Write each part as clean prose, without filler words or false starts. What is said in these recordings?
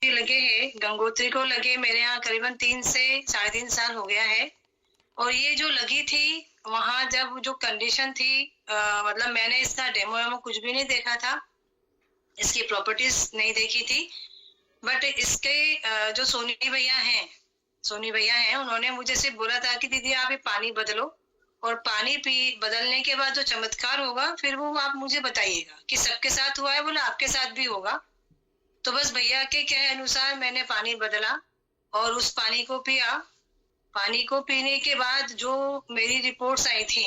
लगे हैं, गंगोत्री को लगे मेरे यहाँ करीबन 3 से 3.5 साल हो गया है। और ये जो लगी थी वहां जब जो कंडीशन थी, मतलब मैंने इसका डेमो वेमो कुछ भी नहीं देखा था, इसकी प्रॉपर्टीज नहीं देखी थी। बट इसके जो सोनी भैया हैं, उन्होंने मुझे सिर्फ बोला था कि दीदी आप ये पानी बदलो, और पानी पी बदलने के बाद जो चमत्कार होगा फिर वो आप मुझे बताइएगा कि सबके साथ हुआ है, बोला आपके साथ भी होगा। तो बस भैया के कहे अनुसार मैंने पानी बदला और उस पानी को पिया। पानी को पीने के बाद जो मेरी रिपोर्ट्स आई थी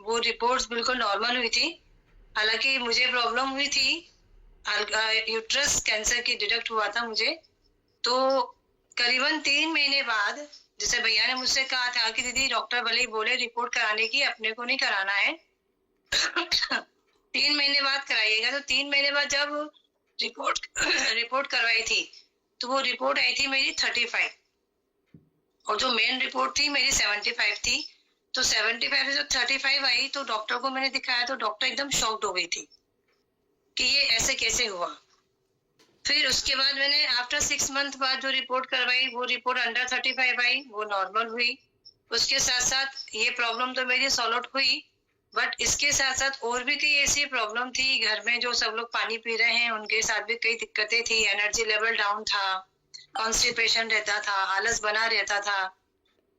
वो रिपोर्ट्स बिल्कुल नॉर्मल हुई थी। हालांकि मुझे प्रॉब्लम हुई थी, यूट्रस कैंसर की डिटेक्ट हुआ था मुझे। तो करीबन 3 महीने बाद, जैसे भैया ने मुझसे कहा था कि दीदी डॉक्टर भले ही बोले रिपोर्ट कराने की, अपने को नहीं कराना है 3 महीने बाद कराइएगा। तो 3 महीने बाद जब रिपोर्ट करवाई थी तो वो रिपोर्ट आई थी मेरी 35, और जो मेन रिपोर्ट थी मेरी 75 थी। तो 75 से जो 35 आई तो डॉक्टर को मैंने दिखाया तो डॉक्टर एकदम शॉक्ड हो गई थी कि ये ऐसे कैसे हुआ। फिर उसके बाद मैंने आफ्टर 6 मंथ बाद जो रिपोर्ट करवाई वो रिपोर्ट अंडर 35 आई, वो नॉर्मल हुई। उसके साथ साथ ये प्रॉब्लम तो मेरी सॉल्व आउट हुई, बट इसके साथ साथ और भी कई ऐसी प्रॉब्लम थी। घर में जो सब लोग पानी पी रहे हैं उनके साथ भी कई दिक्कतें थी। एनर्जी लेवल डाउन था, कॉन्स्टिपेशन रहता था, आलस बना रहता था।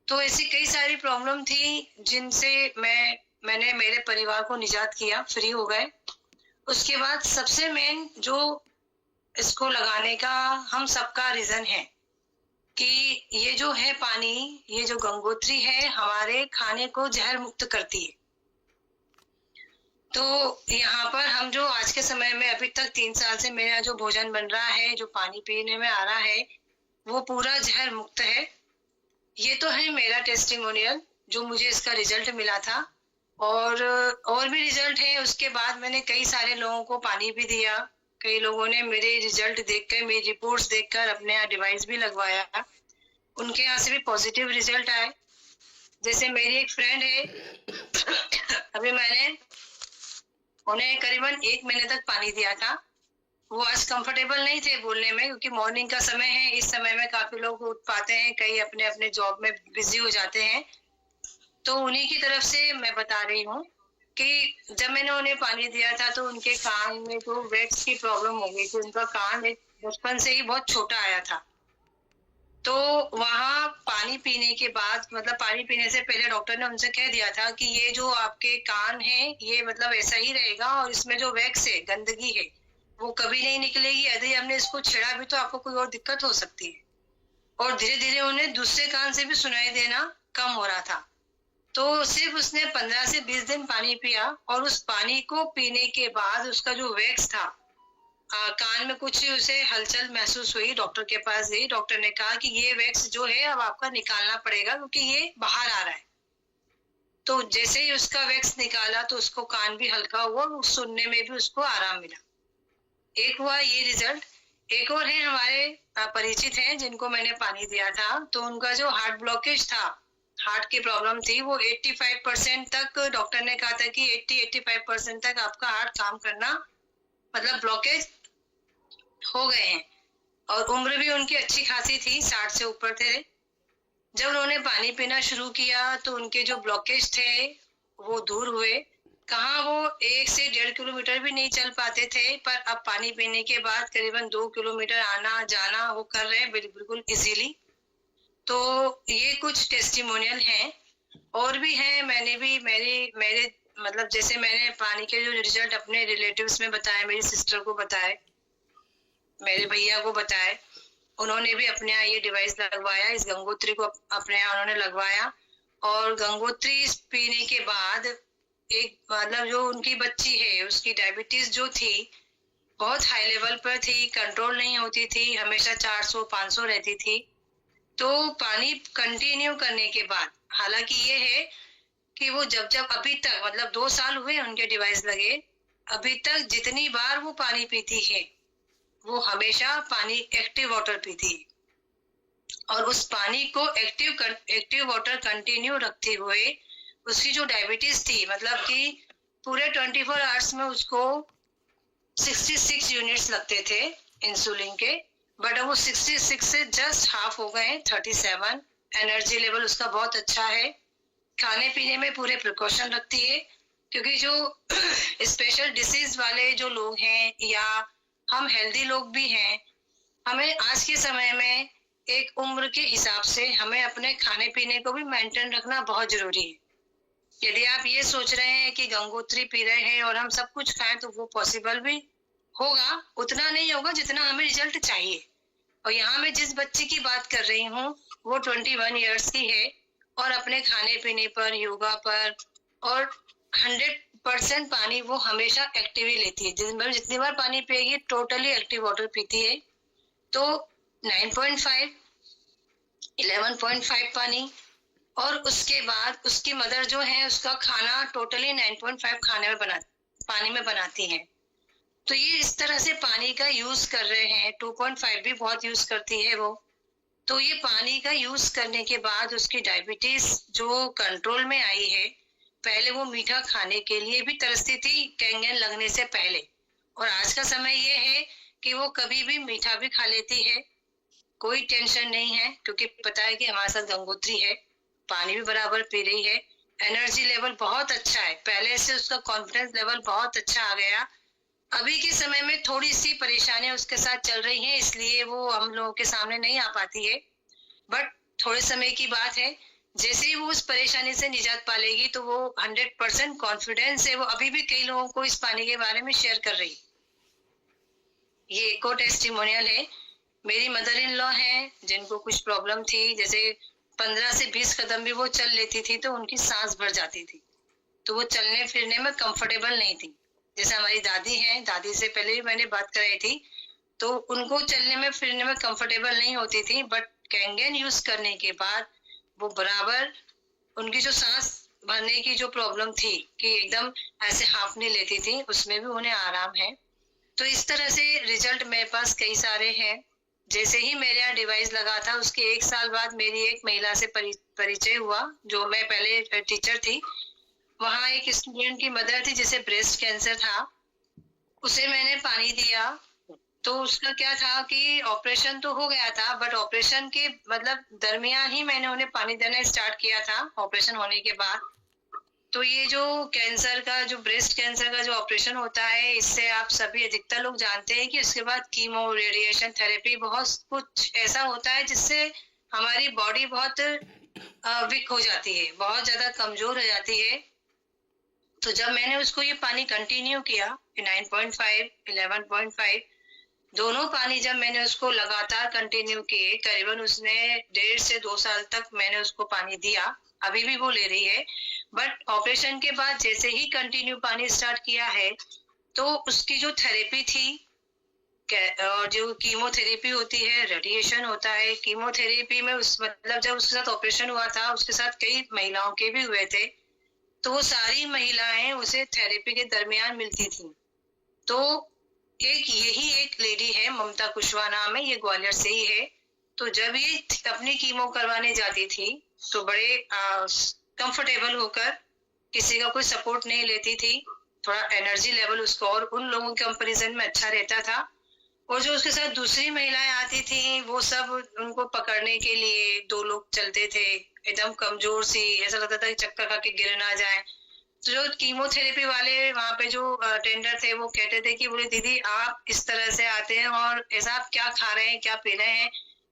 तो ऐसी कई सारी प्रॉब्लम थी जिनसे मैंने मेरे परिवार को निजात किया, फ्री हो गए। उसके बाद सबसे मेन जो इसको लगाने का हम सबका रीजन है कि ये जो है पानी, ये जो गंगोत्री है हमारे खाने को जहर मुक्त करती है। तो यहाँ पर हम जो आज के समय में अभी तक 3 साल से मेरा जो भोजन बन रहा है, जो पानी पीने में आ रहा है, वो पूरा जहर मुक्त है। ये तो है मेरा टेस्टिमोनियल जो मुझे इसका रिजल्ट मिला था। और भी रिजल्ट है। उसके बाद मैंने कई सारे लोगों को पानी भी दिया। कई लोगों ने मेरे रिजल्ट देखकर, मेरी रिपोर्ट्स देखकर अपने यहाँ डिवाइस भी लगवाया। उनके यहाँ से भी पॉजिटिव रिजल्ट आए। जैसे मेरी एक फ्रेंड है, अभी मैंने उन्हें करीबन 1 महीने तक पानी दिया था। वो आज कंफर्टेबल नहीं थे बोलने में, क्योंकि मॉर्निंग का समय है। इस समय में काफी लोग उठ पाते हैं, कई अपने अपने जॉब में बिजी हो जाते हैं। तो उन्हीं की तरफ से मैं बता रही हूँ कि जब मैंने उन्हें पानी दिया था तो उनके कान में तो वैक्स की प्रॉब्लम हो गई थी। उनका कान एक बचपन से ही बहुत छोटा आया था। तो वहां पानी पीने के बाद, मतलब पानी पीने से पहले डॉक्टर ने उनसे कह दिया था कि ये जो आपके कान है ये मतलब ऐसा ही रहेगा, और इसमें जो वैक्स है, गंदगी है, वो कभी नहीं निकलेगी। यदि हमने इसको छेड़ा भी तो आपको कोई और दिक्कत हो सकती है। और धीरे धीरे उन्हें दूसरे कान से भी सुनाई देना कम हो रहा था। तो सिर्फ उसने 15 से 20 दिन पानी पिया, और उस पानी को पीने के बाद उसका जो वैक्स था, कान में कुछ उसे हलचल महसूस हुई। डॉक्टर के पास गई, डॉक्टर ने कहा कि ये वैक्स जो है अब आपका निकालना पड़ेगा क्योंकि ये बाहर आ रहा है। तो जैसे ही उसका वैक्स निकाला तो उसको कान भी हल्का हुआ, सुनने में भी उसको आराम मिला। एक हुआ ये रिजल्ट। एक और है, हमारे परिचित हैं जिनको मैंने पानी दिया था, तो उनका जो हार्ट ब्लॉकेज था, हार्ट की प्रॉब्लम थी, वो 85% तक डॉक्टर ने कहा था कि 80-85% तक आपका हार्ट काम करना, मतलब ब्लॉकेज हो गए हैं। और उम्र भी उनकी अच्छी खासी थी, 60 से ऊपर थे। जब उन्होंने पानी पीना शुरू किया तो उनके जो ब्लॉकेज थे वो दूर हुए। कहाँ वो 1 से 1.5 किलोमीटर भी नहीं चल पाते थे, पर अब पानी पीने के बाद करीबन 2 किलोमीटर आना जाना वो कर रहे हैं बिल्कुल इजीली। तो ये कुछ टेस्टिमोनियल हैं। और भी हैं, मैंने भी मेरे मतलब जैसे मैंने पानी के जो रिजल्ट अपने रिलेटिव्स में बताए, मेरी सिस्टर को बताए, मेरे भैया को बताए, उन्होंने भी अपने यहाँ ये डिवाइस लगवाया। इस गंगोत्री को अपने यहाँ उन्होंने लगवाया, और गंगोत्री पीने के बाद एक मतलब जो उनकी बच्ची है उसकी डायबिटीज जो थी बहुत हाई लेवल पर थी, कंट्रोल नहीं होती थी, हमेशा 400-500 रहती थी। तो पानी कंटिन्यू करने के बाद, हालांकि ये है कि वो जब जब अभी तक, मतलब 2 साल हुए उनके डिवाइस लगे, अभी तक जितनी बार वो पानी पीती है वो हमेशा पानी एक्टिव वाटर पीती है। और उस पानी को एक्टिव वाटर कंटिन्यू रखते हुए उसकी जो डायबिटीज थी, मतलब कि पूरे 24 आवर्स में उसको 66 यूनिट्स लगते थे इंसुलिन के, बट अब वो 66 से जस्ट हाफ हो गए, 37। एनर्जी लेवल उसका बहुत अच्छा है। खाने पीने में पूरे प्रिकॉशन रखती है, क्योंकि जो स्पेशल डिसीज वाले जो लोग हैं या हम हेल्दी लोग भी हैं, हमें आज के समय में एक उम्र के हिसाब से हमें अपने खाने पीने को भी मेंटेन रखना बहुत जरूरी है। यदि आप ये सोच रहे हैं कि गंगोत्री पी रहे हैं और हम सब कुछ खाएं, तो वो पॉसिबल भी होगा, उतना नहीं होगा जितना हमें रिजल्ट चाहिए। और यहाँ मैं जिस बच्ची की बात कर रही हूँ वो 21 ईयर्स की है और अपने खाने पीने पर, योगा पर और 100% पानी वो हमेशा एक्टिव ही लेती है। जितनी बार पानी पिएगी टोटली एक्टिव वाटर पीती है। तो 9.5, 11.5 पानी, और उसके बाद उसकी मदर जो है उसका खाना टोटली 9.5 पानी में बनाती है। तो ये इस तरह से पानी का यूज कर रहे हैं। 2.5 भी बहुत यूज करती है वो। तो ये पानी का यूज करने के बाद उसकी डायबिटीज जो कंट्रोल में आई है। पहले वो मीठा खाने के लिए भी तरसती थी कैंगन लगने से पहले, और आज का समय ये है कि वो कभी भी मीठा भी खा लेती है, कोई टेंशन नहीं है, क्योंकि पता है कि हमारे साथ गंगोत्री है। पानी भी बराबर पी रही है। एनर्जी लेवल बहुत अच्छा है, पहले से उसका कॉन्फिडेंस लेवल बहुत अच्छा आ गया। अभी के समय में थोड़ी सी परेशानियां उसके साथ चल रही हैं, इसलिए वो हम लोगों के सामने नहीं आ पाती है। बट थोड़े समय की बात है, जैसे ही वो उस परेशानी से निजात पालेगी तो वो 100% कॉन्फिडेंस है। वो अभी भी कई लोगों को इस पानी के बारे में शेयर कर रही है। ये एक और टेस्टिमोनियल है। मेरी मदर इन लॉ है जिनको कुछ प्रॉब्लम थी, जैसे 15 से 20 कदम भी वो चल लेती थी तो उनकी सांस भर जाती थी, तो वो चलने फिरने में कंफर्टेबल नहीं थी। जैसे हमारी दादी हैं, दादी से पहले भी मैंने बात कराई थी, तो उनको चलने में फिरने में कंफर्टेबल नहीं होती थी। बट कैंगन यूज करने के बाद वो बराबर, उनकी जो सांस भरने की जो प्रॉब्लम थी कि एकदम ऐसे हांफने लेती थी, उसमें भी उन्हें आराम है। तो इस तरह से रिजल्ट मेरे पास कई सारे हैं। जैसे ही मेरे यहाँ डिवाइस लगा था उसके 1 साल बाद मेरी एक महिला से परिचय हुआ, जो मैं पहले टीचर थी। वहाँ एक स्टूडेंट की मदर थी जिसे ब्रेस्ट कैंसर था, उसे मैंने पानी दिया। तो उसका क्या था कि ऑपरेशन तो हो गया था, बट ऑपरेशन के मतलब दरमियान ही मैंने उन्हें पानी देना स्टार्ट किया था ऑपरेशन होने के बाद। तो ये जो कैंसर का, जो ब्रेस्ट कैंसर का जो ऑपरेशन होता है, इससे आप सभी अधिकतर लोग जानते हैं कि उसके बाद कीमो, रेडिएशन थेरेपी, बहुत कुछ ऐसा होता है जिससे हमारी बॉडी बहुत वीक हो जाती है, बहुत ज्यादा कमजोर हो जाती है। तो जब मैंने उसको ये पानी कंटिन्यू किया 9.5, 11.5 दोनों पानी, जब मैंने उसको लगातार कंटिन्यू किए, करीबन उसने 1.5 से 2 साल तक मैंने उसको पानी दिया। अभी भी वो ले रही है। बट ऑपरेशन के बाद जैसे ही कंटिन्यू पानी स्टार्ट किया है, तो उसकी जो थेरेपी थी, और जो कीमोथेरेपी होती है, रेडिएशन होता है, कीमोथेरेपी में उस मतलब जब उसके साथ ऑपरेशन हुआ था, उसके साथ कई महिलाओं के भी हुए थे, तो वो सारी महिलाएं उसे थेरेपी के दरमियान मिलती थी। तो यही एक लेडी है, ममता कुशवाहा नाम है, ये ग्वालियर से ही है। तो जब ये अपनी कीमो करवाने जाती थी तो बड़े कंफर्टेबल होकर, किसी का कोई सपोर्ट नहीं लेती थी, थोड़ा एनर्जी लेवल उसको और उन लोगों के कंपैरिजन में अच्छा रहता था। और जो उसके साथ दूसरी महिलाएं आती थी, वो सब उनको पकड़ने के लिए 2 लोग चलते थे, एकदम कमजोर सी, ऐसा लगता था कि चक्कर खा के गिर ना जाए। तो जो कीमोथेरेपी वाले वहाँ पे जो टेंडर थे, वो कहते थे कि बोले दीदी आप इस तरह से आते हैं और ऐसा आप क्या खा रहे हैं, क्या पी रहे हैं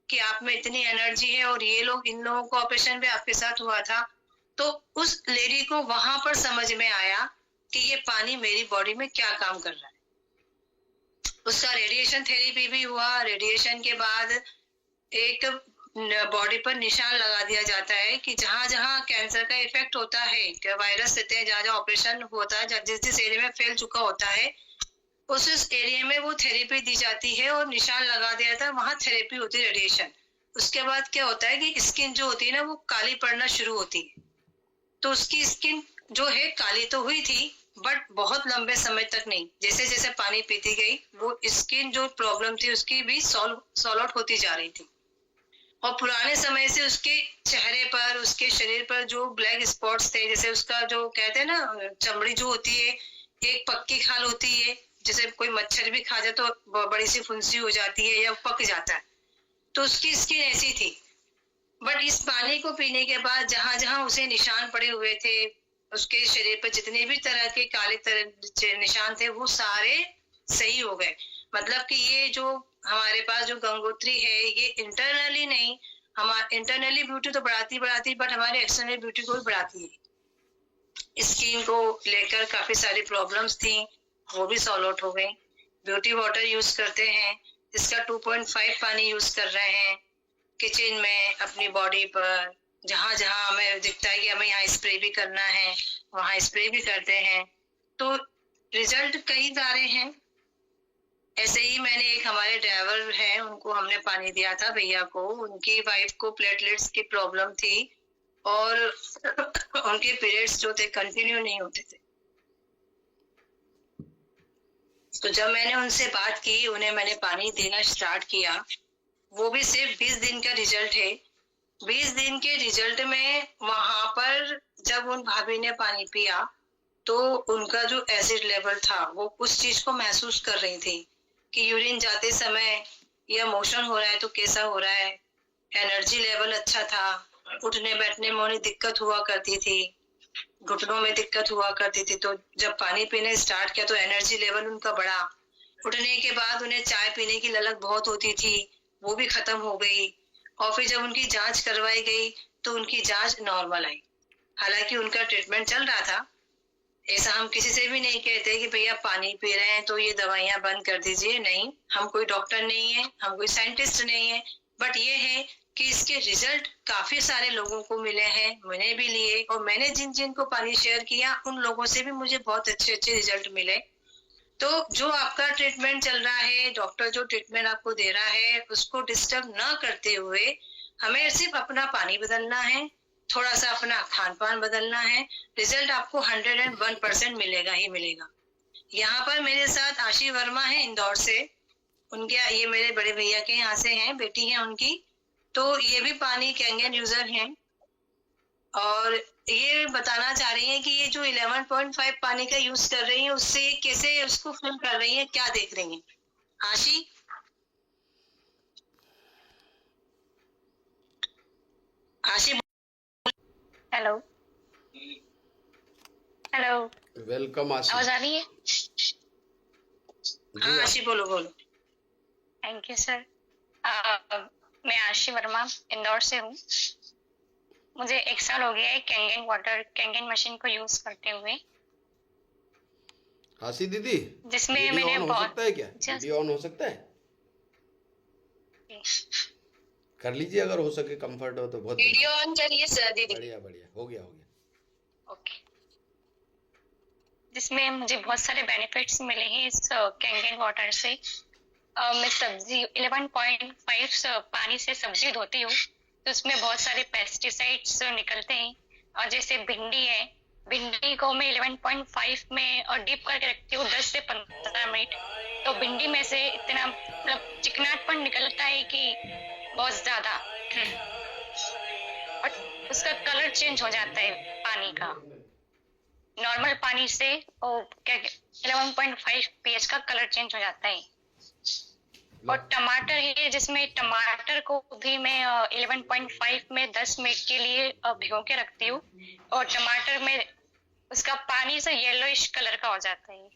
कि आप में इतनी एनर्जी है, और ये लोग, इन लोगों को ऑपरेशन भी आपके साथ हुआ था। तो उस लेडी को वहां पर समझ में आया कि ये पानी मेरी बॉडी में क्या काम कर रहा है। उसका रेडिएशन थेरेपी भी हुआ। रेडिएशन के बाद एक बॉडी पर निशान लगा दिया जाता है कि जहां जहां कैंसर का इफेक्ट होता है, वायरस रहते हैं, जहां जहां ऑपरेशन होता है, जिस जिस एरिया में फैल चुका होता है, उस एरिया में वो थेरेपी दी जाती है और निशान लगा दिया जाता है, वहां थेरेपी होती है, रेडिएशन। उसके बाद क्या होता है कि स्किन जो होती है ना, वो काली पड़ना शुरू होती है। तो उसकी स्किन जो है काली तो हुई थी, बट बहुत लंबे समय तक नहीं। जैसे जैसे पानी पीती गई, वो स्किन जो प्रॉब्लम थी उसकी भी सॉल्व आउट होती जा रही थी। और पुराने समय से उसके चेहरे पर, उसके शरीर पर जो ब्लैक स्पॉट्स थे, जैसे उसका जो कहते हैं ना, चमड़ी जो होती है, एक पक्की खाल होती है जैसे कोई मच्छर भी खा जाए तो बड़ी सी फुंसी हो जाती है या पक जाता है, तो उसकी स्किन ऐसी थी। बट इस पानी को पीने के बाद जहां जहां उसे निशान पड़े हुए थे, उसके शरीर पर जितने भी तरह के काले तरह निशान थे, वो सारे सही हो गए। मतलब कि ये जो हमारे पास जो गंगोत्री है, ये इंटरनली नहीं, हमारे इंटरनली ब्यूटी तो बढ़ाती बट हमारे एक्सटर्नल ब्यूटी को भी बढ़ाती है। स्किन को लेकर काफी सारी प्रॉब्लम्स थी, वो भी सॉल्व आउट हो गई। ब्यूटी वाटर यूज करते हैं, इसका 2.5 पानी यूज कर रहे हैं किचन में, अपनी बॉडी पर, जहां जहां हमें दिखता है कि हमें यहाँ स्प्रे भी करना है, वहां स्प्रे भी करते हैं, तो रिजल्ट कई सारे हैं। ऐसे ही मैंने एक हमारे ड्राइवर है, उनको हमने पानी दिया था भैया को, उनकी वाइफ को प्लेटलेट्स की प्रॉब्लम थी और उनके पीरियड्स जो थे कंटिन्यू नहीं होते थे। तो जब मैंने उनसे बात की, उन्हें मैंने पानी देना स्टार्ट किया, वो भी सिर्फ 20 दिन का रिजल्ट है। 20 दिन के रिजल्ट में वहां पर जब उन भाभी ने पानी पिया तो उनका जो एसिड लेवल था वो उस चीज को महसूस कर रही थी कि यूरिन जाते समय या मोशन हो रहा है तो कैसा हो रहा है। एनर्जी लेवल अच्छा था, उठने बैठने में उन्हें दिक्कत हुआ करती थी, घुटनों में दिक्कत हुआ करती थी, तो जब पानी पीने स्टार्ट किया तो एनर्जी लेवल उनका बढ़ा। उठने के बाद उन्हें चाय पीने की ललक बहुत होती थी, वो भी खत्म हो गई। और फिर जब उनकी जांच करवाई गई तो उनकी जांच नॉर्मल आई। हालांकि उनका ट्रीटमेंट चल रहा था, ऐसा हम किसी से भी नहीं कहते कि भैया पानी पी रहे हैं तो ये दवाइयां बंद कर दीजिए, नहीं, हम कोई डॉक्टर नहीं है, हम कोई साइंटिस्ट नहीं है, बट ये है कि इसके रिजल्ट काफी सारे लोगों को मिले हैं, मैंने भी लिए, और मैंने जिन जिन को पानी शेयर किया उन लोगों से भी मुझे बहुत अच्छे अच्छे रिजल्ट मिले। तो जो आपका ट्रीटमेंट चल रहा है, डॉक्टर जो ट्रीटमेंट आपको दे रहा है, उसको डिस्टर्ब ना करते हुए हमें सिर्फ अपना पानी बदलना है, थोड़ा सा अपना खान पान बदलना है, रिजल्ट आपको 101% मिलेगा ही मिलेगा। यहाँ पर मेरे साथ आशी वर्मा है इंदौर से, उनके ये मेरे बड़े भैया के यहाँ से हैं, बेटी है उनकी, तो ये भी पानी कैंगन यूजर हैं और ये बताना चाह रही हैं कि ये जो 11.5 पानी का यूज कर रही हैं उससे कैसे उसको फिल कर रही हैं, क्या देख रही हैं आशी? आशी हेलो हेलो, वेलकम आशी। आवाज आ रही है? हाँ आशी बोलो बोलो। Thank you sir. मैं आशी वर्मा इंदौर से हूँ। मुझे 1 साल हो गया है कैंगन मशीन को यूज करते हुए। आशी दीदी, जिसमें वीडियो मैंने ऑन हो सकता है क्या? वीडियो ऑन हो सकता है? कर लीजिए अगर हो सके, कंफर्ट हो तो। बहुत वीडियो ऑन करिए सर दीदी। बढ़िया बढ़िया, हो गया। ओके। जिसमें मुझे बहुत सारे बेनिफिट्स मिले हैं इस कैंगन वाटर से। मैं सब्जी 11.5 पानी से सब्जी धोती हूँ तो उसमें बहुत सारे पेस्टिसाइड्स निकलते हैं। और जैसे भिंडी है, भिंडी को मैं 11.5 में डीप करके रखती हूँ 10 से 15 मिनट, तो भिंडी में से इतना मतलब चिकनाटपन निकलता है कि बहुत ज्यादा, और उसका कलर चेंज हो जाता है पानी का। नॉर्मल पानी से 11.5 pH का कलर चेंज हो जाता है। और टमाटर है, जिसमें टमाटर को भी मैं 11.5 में 10 मिनट के लिए भिगो के रखती हूँ, और टमाटर में उसका पानी से येलोइश कलर का हो जाता है।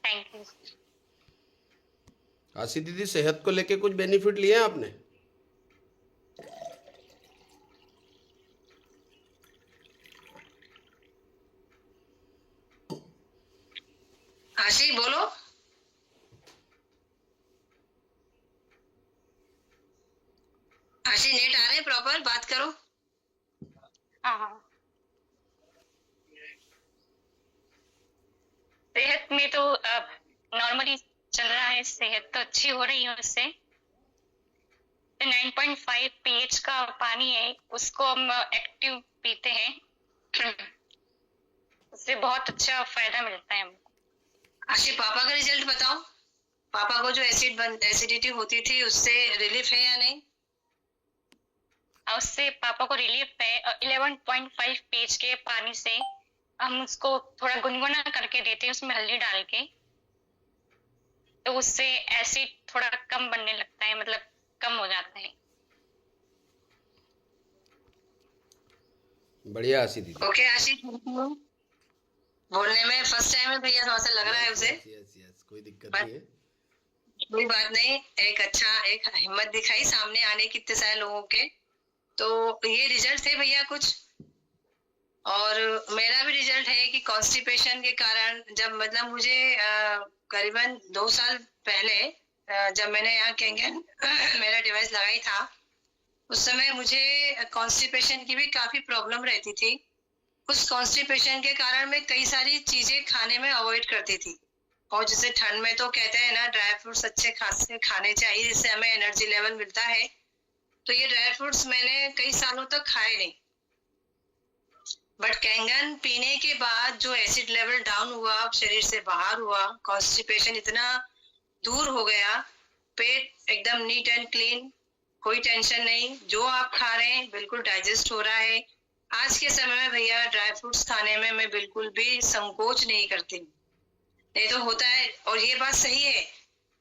Thank you. आशी दीदी, सेहत को लेके कुछ बेनिफिट लिए हैं आपने? आशी बोलो। आशी नेट आ रहे हैं, प्रॉपर बात करो। हाँ, सेहत में तो नॉर्मली चल रहा है, सेहत तो अच्छी हो रही है उससे। 9.5 pH का पानी है, उसको हम एक्टिव पीते हैं उससे बहुत अच्छा फायदा मिलता है हमको। आशी पापा का रिजल्ट बताओ, पापा को जो एसिडिटी होती थी उससे रिलीफ है या नहीं? उससे पापा को रिलीफ है। 11.5 pH के पानी से हम उसको थोड़ा गुनगुना करके देते हैं उसमें हल्दी डाल के, तो उससे एसिड थोड़ा कम बनने लगता है, मतलब कम हो जाता है। बढ़िया आशी दीदी। ओके आशीष, बोलने में फर्स्ट टाइम है भैया, थोड़ा सा लग रहा है उसे, यस यस, कोई दिक्कत पर नहीं है। कोई बात नहीं। एक अच्छा एक हिम्मत दिखाई सामने आने की इतने सारे लोगों के। तो ये रिजल्ट थे भैया कुछ, और मेरा भी रिजल्ट है कि कॉन्स्टिपेशन के कारण, जब मतलब मुझे करीबन 2 साल पहले जब मैंने यहाँ कैंगन मेरा डिवाइस लगाई था, उस समय मुझे कॉन्स्टिपेशन की भी काफी प्रॉब्लम रहती थी। उस कॉन्स्टिपेशन के कारण मैं कई सारी चीजें खाने में अवॉइड करती थी, और जैसे ठंड में तो कहते हैं ना ड्राई फ्रूट्स अच्छे खासे खाने चाहिए जिससे हमें एनर्जी लेवल मिलता है, तो ये ड्राई फ्रूट्स मैंने कई सालों तक खाए नहीं। बट कैंगन पीने के बाद जो एसिड लेवल डाउन हुआ, शरीर से बाहर हुआ, कॉन्स्टिपेशन इतना दूर हो गया, पेट एकदम नीट एंड क्लीन, कोई टेंशन नहीं, जो आप खा रहे हैं बिल्कुल डाइजेस्ट हो रहा है। आज के समय में भैया ड्राई फ्रूट्स खाने में मैं बिल्कुल भी संकोच नहीं करती। नहीं तो होता है, और ये बात सही है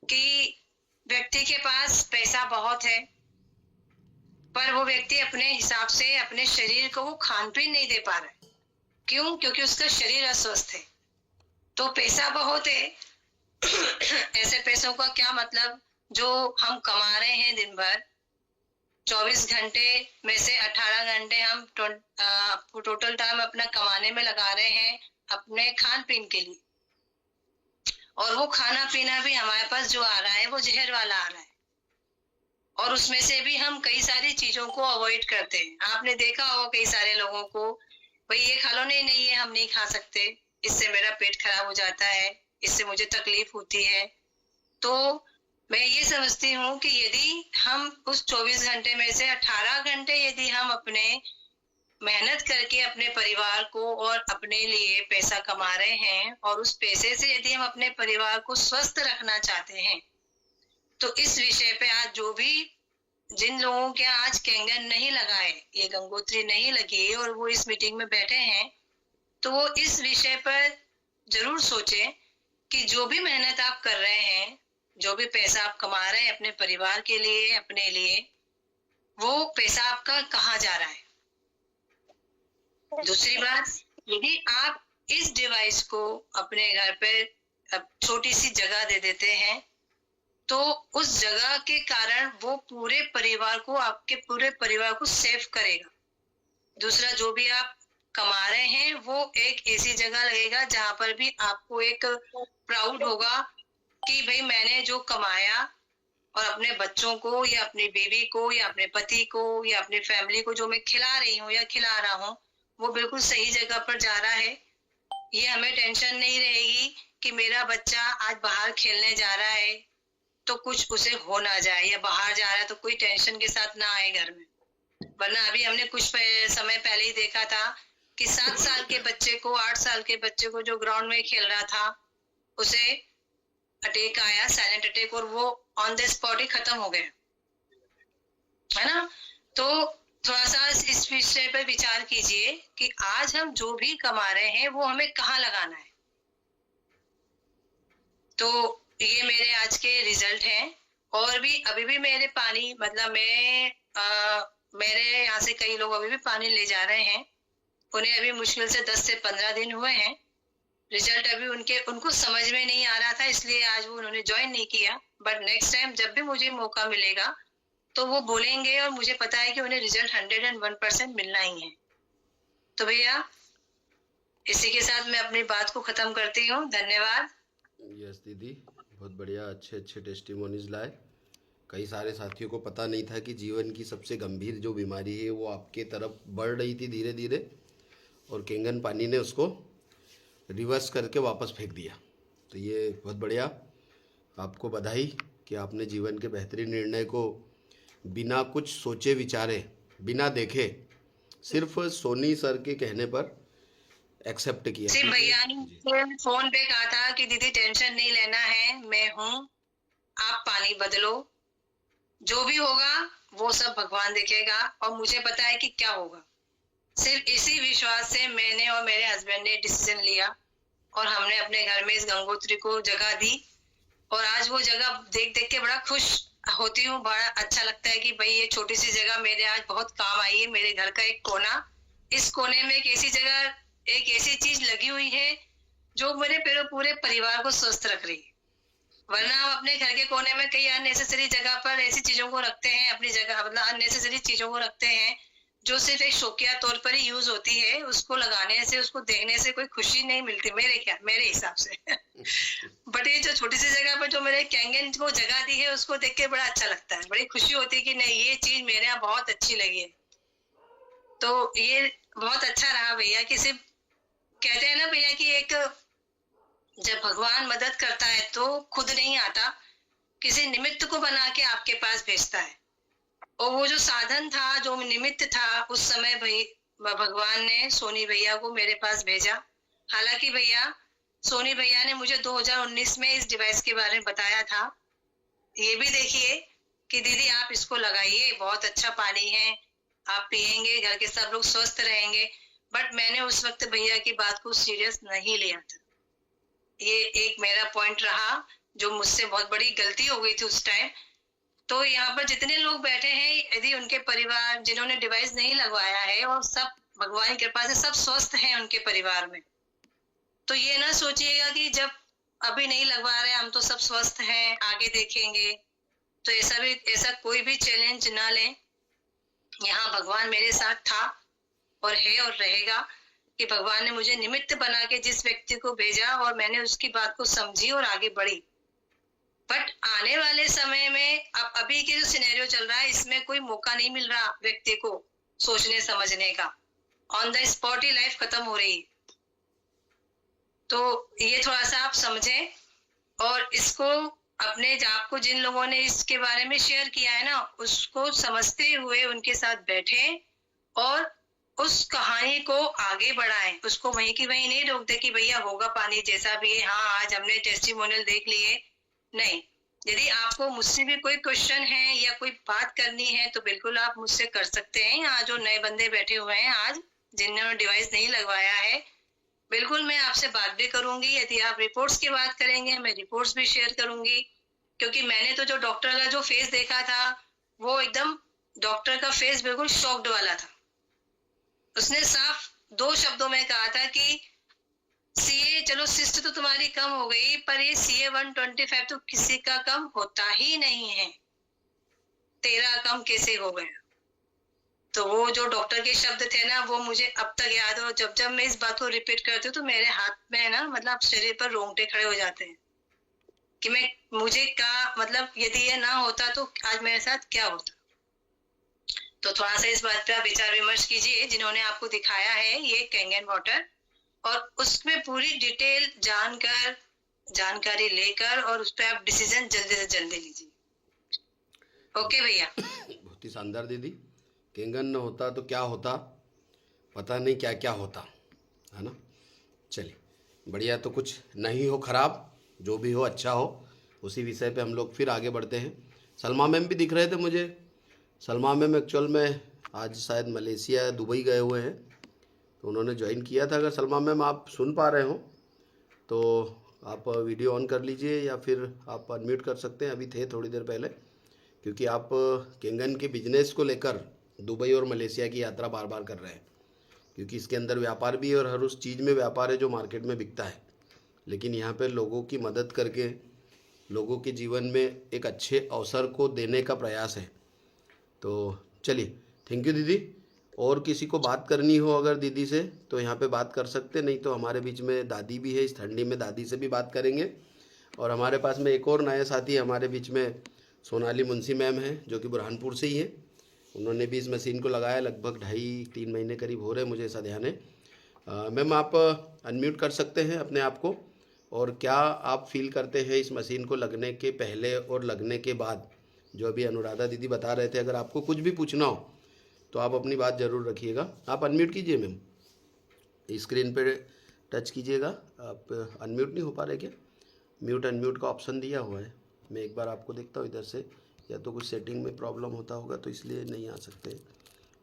कि व्यक्ति के पास पैसा बहुत है, पर वो व्यक्ति अपने हिसाब से अपने शरीर को वो खान पीन नहीं दे पा रहा है। क्यों? क्योंकि उसका शरीर अस्वस्थ है। तो पैसा बहुत है ऐसे पैसों का क्या मतलब, जो हम कमा रहे हैं दिन भर, 24 घंटे में से 18 घंटे हम टोटल टाइम अपना कमाने में लगा रहे हैं अपने खान पीन के लिए, और वो खाना पीना भी हमारे पास जो आ रहा है वो जहर वाला आ रहा है, और उसमें से भी हम कई सारी चीजों को अवॉइड करते हैं। आपने देखा होगा कई सारे लोगों को, भाई ये खा लो, नहीं नहीं ये हम नहीं खा सकते, इससे मेरा पेट खराब हो जाता है, इससे मुझे तकलीफ होती है। तो मैं ये समझती हूँ कि यदि हम उस 24 घंटे में से 18 घंटे यदि हम अपने मेहनत करके अपने परिवार को और अपने लिए पैसा कमा रहे हैं, और उस पैसे से यदि हम अपने परिवार को स्वस्थ रखना चाहते हैं, तो इस विषय पे आज जो भी जिन लोगों के आज कैंगन नहीं लगाए, ये गंगोत्री नहीं लगी और वो इस मीटिंग में बैठे हैं, तो वो इस विषय पर जरूर सोचें कि जो भी मेहनत आप कर रहे हैं, जो भी पैसा आप कमा रहे हैं अपने परिवार के लिए, अपने लिए, वो पैसा आपका कहाँ जा रहा है। दूसरी बात, यदि आप इस डिवाइस को अपने घर पे छोटी सी जगह दे देते हैं, तो उस जगह के कारण वो पूरे परिवार को, आपके पूरे परिवार को सेव करेगा। दूसरा, जो भी आप कमा रहे हैं वो एक ऐसी जगह लगेगा जहां पर भी आपको एक प्राउड होगा कि भाई मैंने जो कमाया और अपने बच्चों को या अपनी बीवी को या अपने पति को या अपनी फैमिली को जो मैं खिला रही हूँ या खिला रहा हूँ, वो बिल्कुल सही जगह पर जा रहा है। ये हमें टेंशन नहीं रहेगी कि मेरा बच्चा आज बाहर खेलने जा रहा है तो कुछ उसे हो ना जाए, या बाहर जा रहा है तो कोई टेंशन के साथ ना आए घर में। वरना अभी हमने कुछ समय पहले ही देखा था कि 7 साल के बच्चे को, 8 साल के बच्चे को जो ग्राउंड में खेल रहा था, उसे अटैक आया, साइलेंट अटैक, और वो ऑन द स्पॉट ही खत्म हो गया, है ना। तो थोड़ा सा इस विषय पर विचार कीजिए कि आज हम जो भी कमा रहे हैं वो हमें कहाँ लगाना है। तो ये मेरे आज के रिजल्ट हैं, और भी अभी भी मेरे पानी, मतलब मेरे यहाँ से कई लोग अभी भी पानी ले जा रहे हैं, उन्हें अभी मुश्किल से 10 से 15 दिन हुए हैं। रिजल्ट अभी उनको समझ में नहीं आ रहा था, इसलिए आज वो उन्होंने ज्वाइन नहीं किया, बट नेक्स्ट टाइम जब भी मुझे मौका मिलेगा तो वो बोलेंगे, और मुझे पता है कि उन्हें रिजल्ट 101% मिलना ही है। तो भैया इसी के साथ मैं अपनी बात को खत्म करती हूँ। धन्यवाद। यस दीदी, बहुत बढ़िया, अच्छे अच्छे टेस्टिमोनीज लाए। कई सारे साथियों को पता नहीं था कि जीवन की सबसे गंभीर जो बीमारी है वो आपके तरफ बढ़ रही थी धीरे धीरे, और कैंगन पानी ने उसको रिवर्स करके वापस फेंक दिया। तो ये बहुत बढ़िया, आपको बधाई कि आपने जीवन के बेहतरीन निर्णय को बिना कुछ सोचे विचारे, बिना देखे, सिर्फ सोनी सर के कहने पर एक्सेप्ट किया। सिर्फ भैया ने फोन पे कहा था कि दीदी टेंशन नहीं लेना है, मैं हूँ, आप पानी बदलो, जो भी होगा वो सब भगवान देखेगा, और मुझे पता है कि क्या होगा। सिर्फ इसी विश्वास से मैंने और मेरे हस्बैंड ने डिसीजन लिया और हमने अपने घर में इस गंगोत्री को जगह दी। और आज वो जगह देख देख के बड़ा खुश होती हूँ, बड़ा अच्छा लगता है कि भाई ये छोटी सी जगह मेरे आज बहुत काम आई है। मेरे घर का एक कोना, इस कोने में एक ऐसी जगह, एक ऐसी चीज लगी हुई है जो मेरे पूरे परिवार को स्वस्थ रख रही है। वरना हम अपने घर के कोने में कई अननेसेसरी जगह पर ऐसी चीजों को रखते हैं, अपनी जगह मतलब अननेसेसरी चीजों को रखते हैं जो सिर्फ एक शौकिया तौर पर ही यूज होती है। उसको लगाने से, उसको देखने से कोई खुशी नहीं मिलती मेरे हिसाब से। बट ये जो छोटी सी जगह पर जो मेरे कैंगन को जगह दी है, उसको देख के बड़ा अच्छा लगता है, बड़ी खुशी होती है कि नहीं ये चीज मेरे यहाँ बहुत अच्छी लगी है। तो ये बहुत अच्छा रहा भैया कि सिर्फ कहते हैं ना भैया कि एक जब भगवान मदद करता है तो खुद नहीं आता, किसी निमित्त को बना के आपके पास भेजता है। और वो जो साधन था, जो निमित्त था, उस समय भगवान ने सोनी भैया को मेरे पास भेजा। हालांकि भैया सोनी भैया ने मुझे 2019 में इस डिवाइस के बारे में बताया था। ये भी देखिए कि दीदी आप इसको लगाइए, बहुत अच्छा पानी है, आप पियेंगे, घर के सब लोग स्वस्थ रहेंगे। बट मैंने उस वक्त भैया की बात को सीरियस नहीं लिया था। ये एक मेरा पॉइंट रहा जो मुझसे बहुत बड़ी गलती हो गई थी उस टाइम। तो यहाँ पर जितने लोग बैठे हैं, यदि उनके परिवार जिन्होंने डिवाइस नहीं लगवाया है और सब भगवान की कृपा से सब स्वस्थ हैं उनके परिवार में, तो ये ना सोचिएगा कि जब अभी नहीं लगवा रहे हम तो सब स्वस्थ हैं, आगे देखेंगे। तो ऐसा कोई भी चैलेंज ना लें। यहाँ भगवान मेरे साथ था और है और रहेगा कि भगवान ने मुझे निमित्त बना के जिस व्यक्ति को भेजा और मैंने उसकी बात को समझी और आगे बढ़ी। बट आने वाले समय में अब अभी के जो सिनेरियो चल रहा है, इसमें कोई मौका नहीं मिल रहा व्यक्ति को सोचने समझने का। On the spot he life खत्म हो रही है। तो ये थोड़ा सा आप समझें और इसको अपने आपको जिन लोगों ने इसके बारे में शेयर किया है ना, उसको समझते हुए उनके साथ बैठें और उस कहानी को आगे बढ़ाएं। उसको वहीं की वहीं नहीं रोक दे कि भैया होगा पानी जैसा भी है, हाँ आज हमने टेस्टिमोनियल देख लिए। नहीं, यदि आपको मुझसे भी कोई क्वेश्चन है या कोई बात करनी है तो बिल्कुल आप मुझसे कर सकते हैं। यहाँ जो नए बंदे बैठे हुए हैं आज, जिन्होंने डिवाइस नहीं लगवाया है, बिल्कुल मैं आपसे बात भी करूंगी। यदि आप रिपोर्ट्स की बात करेंगे, मैं रिपोर्ट्स भी शेयर करूंगी। क्योंकि मैंने तो जो डॉक्टर का जो फेस देखा था, वो एकदम डॉक्टर का फेस बिल्कुल शॉक्ड वाला था। उसने साफ 2 शब्दों में कहा था कि सीए चलो सिस्ट तो तुम्हारी कम हो गई, पर ये सीए 125 तो किसी का कम होता ही नहीं है, तेरा कम कैसे हो गया। तो वो जो डॉक्टर के शब्द थे ना, वो मुझे अब तक याद है। और जब जब मैं इस बात को रिपीट करती हूँ तो मेरे हाथ में ना, मतलब शरीर पर रोंगटे खड़े हो जाते हैं कि मुझे क्या मतलब, यदि ये ना होता तो आज मेरे साथ क्या होता। तो थोड़ा सा इस बात पे आप विचार विमर्श कीजिए। जिन्होंने आपको दिखाया है ये कैंगन वाटर, और उसमें पूरी डिटेल जानकर, जानकारी लेकर और उस पर आप डिसीजन जल्दी से जल्दी लीजिए। ओके भैया। बहुत ही शानदार दीदी। कैंगन न होता तो क्या होता, पता नहीं क्या क्या होता, है ना। चलिए बढ़िया, तो कुछ नहीं हो खराब, जो भी हो अच्छा हो, उसी विषय पे हम लोग फिर आगे बढ़ते हैं। सलमा मैम भी दिख रहे थे मुझे। सलमा मैम एक्चुअल में आज शायद मलेशिया दुबई गए हुए हैं, तो उन्होंने ज्वाइन किया था। अगर सलमा मैम आप सुन पा रहे हो तो आप वीडियो ऑन कर लीजिए या फिर आप अनम्यूट कर सकते हैं। अभी थे थोड़ी देर पहले, क्योंकि आप कैंगन के बिजनेस को लेकर दुबई और मलेशिया की यात्रा बार बार कर रहे हैं, क्योंकि इसके अंदर व्यापार भी है और हर उस चीज़ में व्यापार है जो मार्केट में बिकता है। लेकिन यहाँ पे लोगों की मदद करके लोगों के जीवन में एक अच्छे अवसर को देने का प्रयास है। तो चलिए, थैंक यू दीदी। और किसी को बात करनी हो अगर दीदी से तो यहाँ पे बात कर सकते, नहीं तो हमारे बीच में दादी भी है, इस ठंडी में दादी से भी बात करेंगे। और हमारे पास में एक और नए साथी हमारे बीच में सोनाली मुंशी मैम हैं, जो कि बुरहानपुर से ही है। उन्होंने भी इस मशीन को लगाया, लगभग 2.5-3 महीने करीब हो रहे हैं, मुझे ऐसा ध्यान है। मैम आप अनम्यूट कर सकते हैं अपने आप को, और क्या आप फील करते हैं इस मशीन को लगने के पहले और लगने के बाद, जो अभी अनुराधा दीदी बता रहे थे। अगर आपको कुछ भी पूछना हो तो आप अपनी बात ज़रूर रखिएगा। आप अनम्यूट कीजिए मैम, स्क्रीन पे टच कीजिएगा। आप अनम्यूट नहीं हो पा रहे क्या? म्यूट अनम्यूट का ऑप्शन दिया हुआ है, मैं एक बार आपको देखता हूँ इधर से, या तो कुछ सेटिंग में प्रॉब्लम होता होगा तो इसलिए नहीं आ सकते।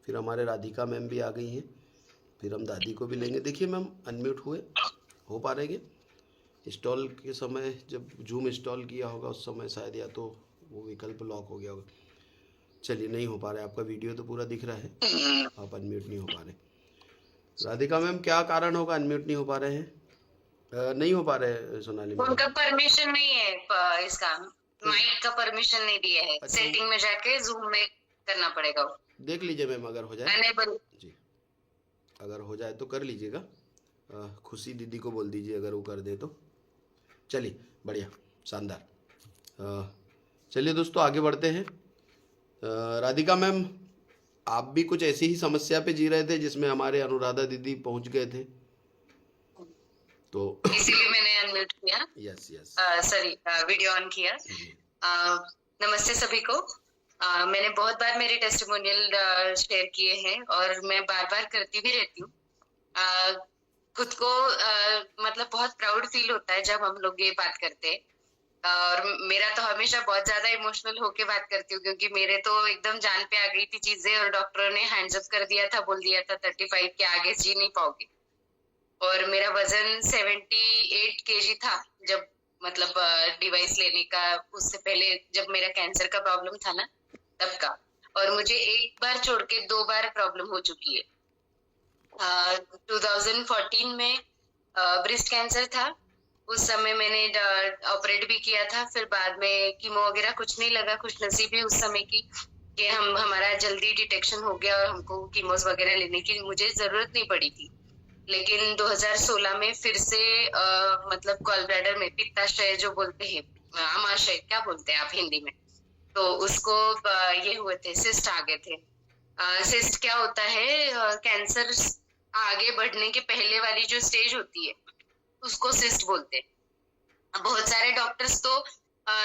फिर हमारे राधिका मैम भी आ गई हैं, फिर हम दादी को भी लेंगे। देखिए मैम अनम्यूट हो पा रहेंगे? इंस्टॉल के समय जब जूम इंस्टॉल किया होगा उस समय शायद, या तो वो विकल्प लॉक हो गया होगा। चलिए, नहीं हो पा रहा है। आपका वीडियो तो पूरा दिख रहा है, आप अनम्यूट नहीं हो पा रहे। राधिका मैम क्या कारण होगा अनम्यूट नहीं हो पा रहे हैं? नहीं हो पा रहे सोनाली मैम। उनका परमिशन नहीं है, इसका माइक का परमिशन नहीं दिया है। अच्छा। सेटिंग में जाके जूम में करना पड़ेगा वो। देख लीजिए मैम, अगर हो जाए अनेबल। जी, अगर हो जाए तो कर लीजिएगा। खुशी दीदी को बोल दीजिए अगर वो कर दे तो। चलिए, बढ़िया, शानदार। चलिए दोस्तों, आगे बढ़ते हैं। राधिका मैम, आप भी कुछ ऐसी ही समस्या पे जी रहे थे जिसमें हमारे अनुराधा दीदी पहुंच गए थे, तो इसीलिए मैंने अनम्यूट किया। Yes yes, sorry, video on किया। नमस्ते सभी को। मैंने बहुत बार मेरे टेस्टिमोनियल शेयर किए हैं और मैं बार बार करती भी रहती हूँ। खुद को मतलब बहुत प्राउड फील होता है जब हम लोग ये बात करते हैं। और मेरा तो हमेशा बहुत ज्यादा इमोशनल होके बात करती हूँ, क्योंकि मेरे तो एकदम जान पे आ गई थी चीजें और डॉक्टरों ने हैंड्स अप कर दिया था, बोल दिया था 35 के आगे जी नहीं पाओगे। और मेरा वजन 78 kg था जब मतलब डिवाइस लेने का, उससे पहले जब मेरा कैंसर का प्रॉब्लम था ना तब का। और मुझे एक बार छोड़ के 2 बार प्रॉब्लम हो चुकी है। 2014 में ब्रेस्ट कैंसर था, उस समय मैंने ऑपरेट भी किया था। फिर बाद में कीमो वगैरह कुछ नहीं लगा, खुश नसीबी उस समय की कि हमारा जल्दी डिटेक्शन हो गया और हमको कीमोस वगैरह लेने की मुझे जरूरत नहीं पड़ी थी। लेकिन 2016 में फिर से मतलब गॉल ब्लैडर में पित्ताशय जो बोलते हैं, आमाशय क्या बोलते हैं आप हिंदी में, तो उसको ये हुए थे, सिस्ट आ गए थे। सिस्ट क्या होता है, कैंसर आगे बढ़ने के पहले वाली जो स्टेज होती है उसको सिस्ट बोलते हैं। बहुत सारे डॉक्टर्स तो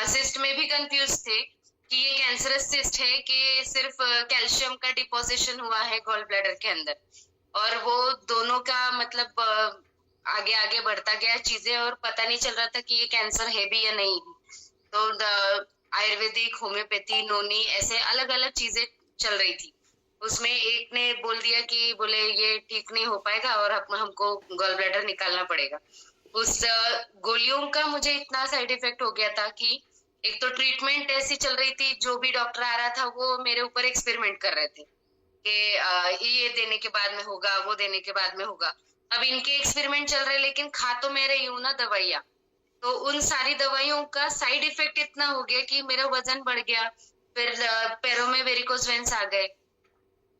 सिस्ट में भी कंफ्यूज थे कि ये कैंसरस सिस्ट है कि सिर्फ कैल्शियम का डिपोजिशन हुआ है गॉल ब्लैडर के अंदर। और वो दोनों का मतलब आगे आगे बढ़ता गया चीजें, और पता नहीं चल रहा था कि ये कैंसर है भी या नहीं। तो आयुर्वेदिक, होम्योपैथी, नोनी, ऐसे अलग अलग चीजें चल रही थी। उसमें एक ने बोल दिया कि बोले ये ठीक नहीं हो पाएगा और हमको गॉल ब्लैडर निकालना पड़ेगा। उस गोलियों का मुझे इतना साइड इफेक्ट हो गया था कि एक तो ट्रीटमेंट ऐसी चल रही थी, जो भी डॉक्टर आ रहा था वो मेरे ऊपर एक्सपेरिमेंट कर रहे थे कि ये देने के बाद में होगा, वो देने के बाद में होगा। अब इनके एक्सपेरिमेंट चल रहे, लेकिन खा तो मैं रही हूँ ना दवाइयाँ। तो उन सारी दवाइयों का साइड इफेक्ट इतना हो गया कि मेरा वजन बढ़ गया। फिर पैरों में वेरिकोस वेन्स आ गए।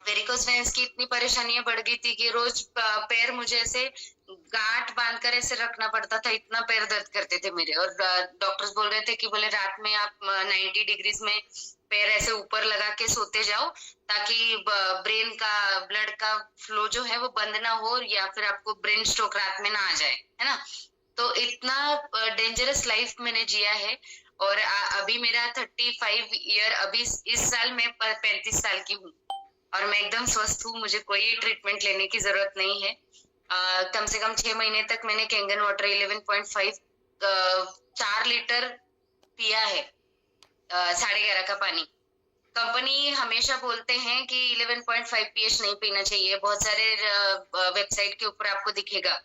वेरिकोस वेन्स की इतनी परेशानियां बढ़ गई थी कि रोज पैर मुझे ऐसे गांठ बांधकर ऐसे रखना पड़ता था, इतना पैर दर्द करते थे मेरे। और डॉक्टर्स बोल रहे थे कि बोले रात में आप 90 डिग्रीज में पैर ऐसे ऊपर लगा के सोते जाओ, ताकि ब्रेन का ब्लड का फ्लो जो है वो बंद ना हो, या फिर आपको ब्रेन स्ट्रोक रात में ना आ जाए, है ना। तो इतना डेंजरस लाइफ मैंने जिया है। और अभी मेरा 35 ईयर, अभी इस साल मैं 35 साल की हूँ और मैं एकदम स्वस्थ हूँ। मुझे कोई ट्रीटमेंट लेने की जरूरत नहीं है। कम से कम 6 महीने तक मैंने कैंगन वाटर 11.5 4 लीटर पिया है, 11.5 का पानी। कंपनी हमेशा बोलते हैं कि 11.5 pH नहीं पीना चाहिए। बहुत सारे वेबसाइट के ऊपर आपको दिखेगा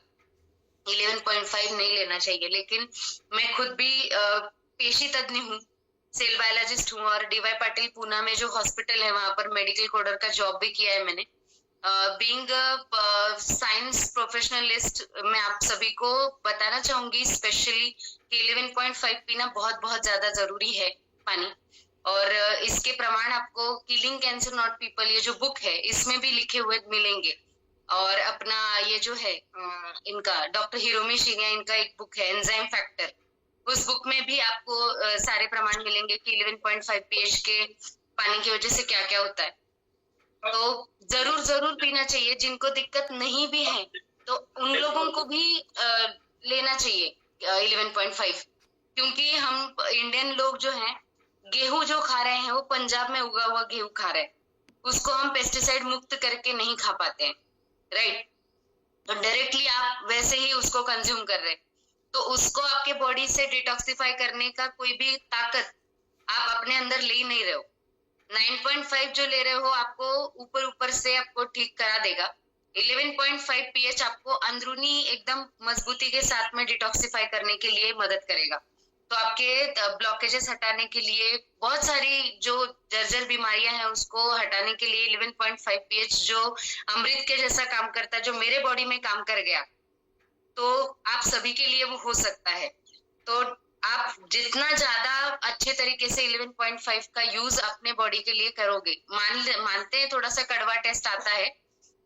11.5 नहीं लेना चाहिए, लेकिन मैं खुद भी पेशी तज्ञ हूँ, सेल बायोलॉजिस्ट हूँ। और डीवाई पाटिल पूना में जो हॉस्पिटल है वहां पर मेडिकल कोडर का जॉब भी किया है मैंने। बीइंग साइंस प्रोफेशनलिस्ट, मैं आप सभी को बताना चाहूंगी स्पेशली कि 11.5 पीना बहुत बहुत ज्यादा जरूरी है पानी। और इसके प्रमाण आपको किलिंग कैंसर नॉट पीपल, ये जो बुक है इसमें भी लिखे हुए मिलेंगे। और अपना ये जो है इनका डॉक्टर हिरोमी शिनिया, इनका एक बुक है एंजाइम फैक्टर, उस बुक में भी आपको सारे प्रमाण मिलेंगे कि 11.5 pH के पानी की वजह से क्या क्या होता है। तो जरूर जरूर पीना चाहिए। जिनको दिक्कत नहीं भी है तो उन लोगों को भी लेना चाहिए 11.5, क्योंकि हम इंडियन लोग जो हैं गेहूं जो खा रहे हैं वो पंजाब में उगा हुआ गेहूं खा रहे हैं, उसको हम पेस्टिसाइड मुक्त करके नहीं खा पाते हैं, राइट। तो डायरेक्टली आप वैसे ही उसको कंज्यूम कर रहे हैं, तो उसको आपके बॉडी से डिटॉक्सिफाई करने का कोई भी ताकत आप अपने अंदर ले ही नहीं रहे हो। 9.5 जो ले रहे हो आपको ऊपर ऊपर से आपको ठीक करा देगा, 11.5 pH आपको अंदरूनी एकदम मजबूती के साथ में डिटॉक्सिफाई करने के लिए मदद करेगा। तो आपके ब्लॉकेजेस हटाने के लिए, बहुत सारी जो जर्जर बीमारियां हैं उसको हटाने के लिए 11.5 pH जो अमृत के जैसा काम करता है, जो मेरे बॉडी में काम कर गया, तो आप सभी के लिए वो हो सकता है। तो आप जितना ज्यादा अच्छे तरीके से 11.5 का यूज अपने बॉडी के लिए करोगे, मानते हैं थोड़ा सा कड़वा टेस्ट आता है,